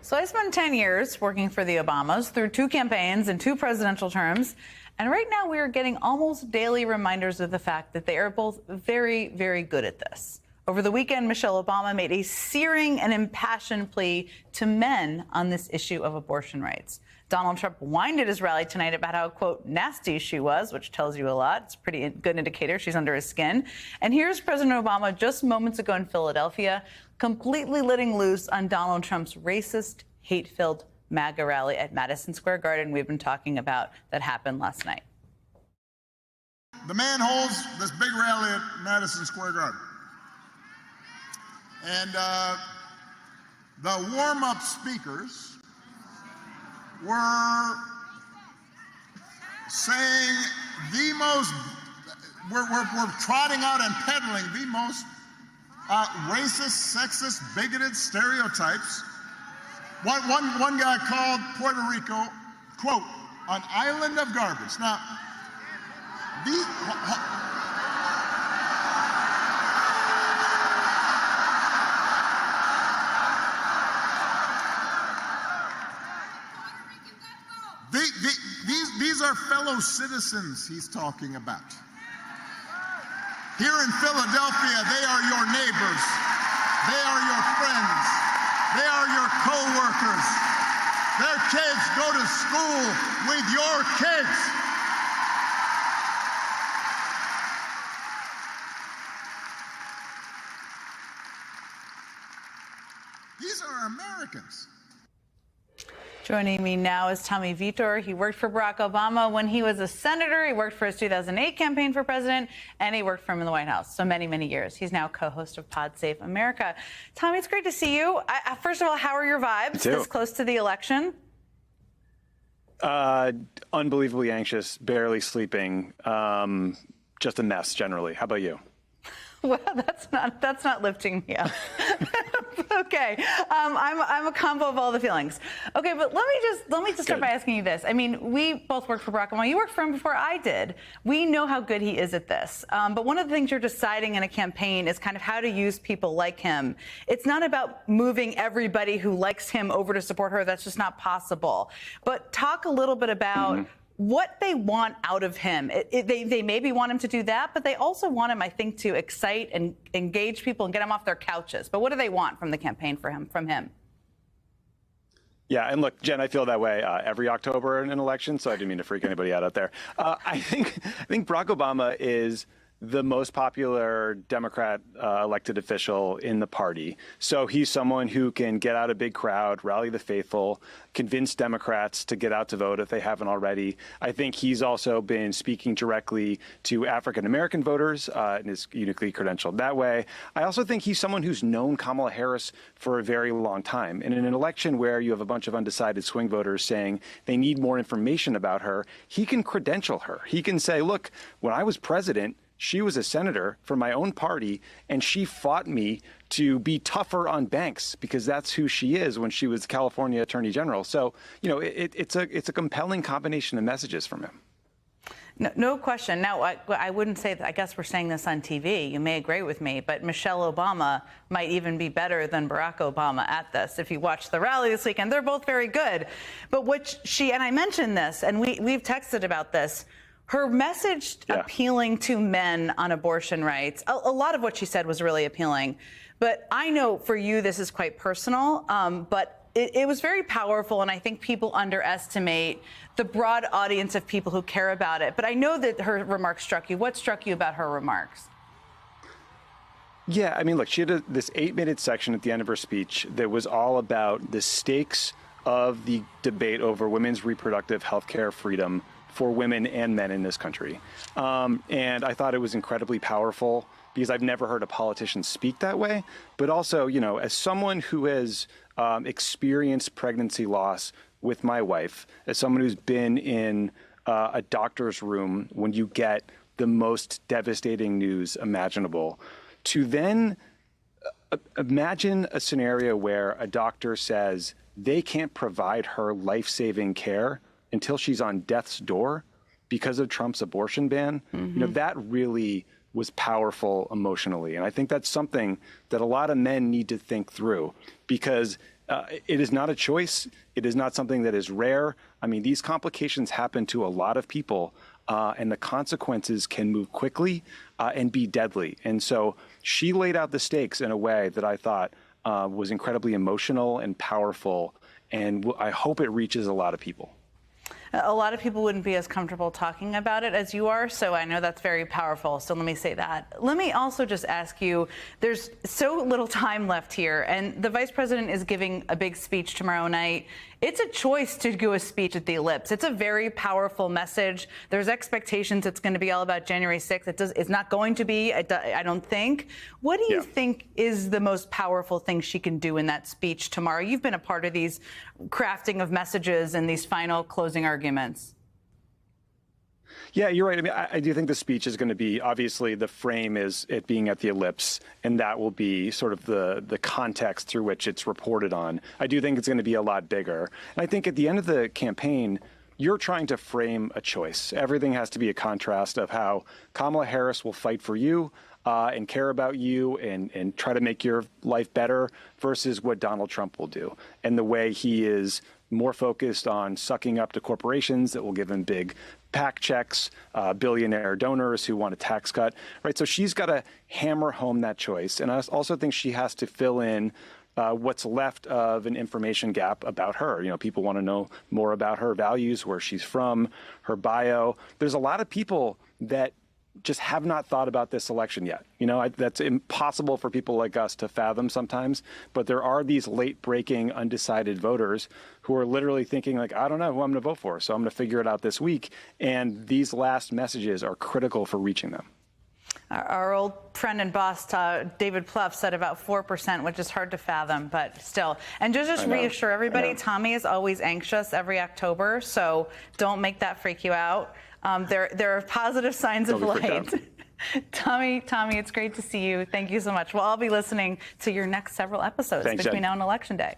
So I spent 10 years working for the Obamas through 2 campaigns and 2 presidential terms. And right now we are getting almost daily reminders of the fact that they are both very, very good at this. Over the weekend, Michelle Obama made a searing and impassioned plea to men on this issue of abortion rights. Donald Trump whined at his rally tonight about how, quote, nasty she was, which tells you a lot. It's a pretty good indicator she's under his skin. And here's President Obama just moments ago in Philadelphia, completely letting loose on Donald Trump's racist, hate-filled MAGA rally at Madison Square Garden we've been talking about that happened last night. The man holds this big rally at Madison Square Garden. And the warm-up speakers were saying the most, we're trotting out and peddling the most racist, sexist, bigoted stereotypes. One guy called Puerto Rico, quote, an island of garbage. Now, these are fellow citizens he's talking about. Here in Philadelphia, they are your neighbors. They are your friends. They are your co-workers. Their kids go to school with your kids. These are Americans. Joining me now is Tommy Vitor. He worked for Barack Obama when he was a senator. He worked for his 2008 campaign for president, and he worked for him in the White House so many, many years. He's now co-host of Pod Save America. Tommy, it's great to see you. First of all, how are your vibes this close to the election? Unbelievably anxious, barely sleeping, just a mess generally. How about you? Well, that's not lifting me up. Okay, I'm a combo of all the feelings. Okay, but let me just start by asking you this. I mean, we both worked for Barack Obama. You worked for him before I did. We know how good he is at this. But one of the things you're deciding in a campaign is kind of how to use people like him. It's not about moving everybody who likes him over to support her. That's just not possible. But talk a little bit about what they want out of him. They maybe want him to do that, but they also want him, I think, to excite and engage people and get them off their couches. But what do they want from the campaign from him? Yeah, and look, Jen, I feel that way every October in an election, so I didn't mean to freak anybody out there. I think Barack Obama is the most popular Democrat elected official in the party. So he's someone who can get out a big crowd, rally the faithful, convince Democrats to get out to vote if they haven't already. I think he's also been speaking directly to African-American voters and is uniquely credentialed that way. I also think he's someone who's known Kamala Harris for a very long time. And in an election where you have a bunch of undecided swing voters saying they need more information about her, he can credential her. He can say, look, when I was president, she was a senator from my own party, and she fought me to be tougher on banks because that's who she is when she was California Attorney General. So, you know, it's a compelling combination of messages from him. No question. Now, I wouldn't say that. I guess we're saying this on TV. You may agree with me, but Michelle Obama might even be better than Barack Obama at this. If you watch the rally this weekend, they're both very good. But what she, and I mentioned this, and we've texted about this, her message appealing to men on abortion rights, a lot of what she said was really appealing. But I know for you this is quite personal, but it was very powerful, and I think people underestimate the broad audience of people who care about it. But I know that her remarks struck you. What struck you about her remarks? Yeah, I mean, look, she had this 8-minute section at the end of her speech that was all about the stakes of the debate over women's reproductive health care freedom for women and men in this country. And I thought it was incredibly powerful because I've never heard a politician speak that way. But also, you know, as someone who has experienced pregnancy loss with my wife, as someone who's been in a doctor's room when you get the most devastating news imaginable, to then imagine a scenario where a doctor says they can't provide her life-saving care until she's on death's door because of Trump's abortion ban, you know, that really was powerful emotionally. And I think that's something that a lot of men need to think through, because It is not a choice. It is not something that is rare. I mean, these complications happen to a lot of people, and the consequences can move quickly and be deadly. And so she laid out the stakes in a way that I thought was incredibly emotional and powerful, and I hope it reaches a lot of people. A lot of people wouldn't be as comfortable talking about it as you are, so I know that's very powerful. So let me say that. Let me also just ask you, there's so little time left here, and the vice president is giving a big speech tomorrow night. It's a choice to do a speech at the Ellipse. It's a very powerful message. There's expectations it's going to be all about January 6th. It's not going to be, I don't think. What do you think is the most powerful thing she can do in that speech tomorrow? You've been a part of these crafting of messages and these final closing arguments. Yeah, you're right. I mean, I do think the speech is going to be, obviously, the frame is it being at the Ellipse, and that will be sort of the context through which it's reported on. I do think it's going to be a lot bigger. And I think at the end of the campaign, you're trying to frame a choice. Everything has to be a contrast of how Kamala Harris will fight for you and care about you and try to make your life better versus what Donald Trump will do, and the way he is more focused on sucking up to corporations that will give him big PAC checks, billionaire donors who want a tax cut, right? So she's got to hammer home that choice. And I also think she has to fill in what's left of an information gap about her. You know, people want to know more about her values, where she's from, her bio. There's a lot of people that just have not thought about this election yet. You know, that's impossible for people like us to fathom sometimes. But there are these late-breaking, undecided voters who are literally thinking, like, I don't know who I'm going to vote for, so I'm going to figure it out this week. And these last messages are critical for reaching them. Our old friend and boss, David Plouffe, said about 4%, which is hard to fathom, but still. And just reassure everybody, Tommy is always anxious every October, so don't make that freak you out. There are positive signs of light. Tommy, it's great to see you. Thank you so much. Well, I'll be listening to your next several episodes between now and Election Day.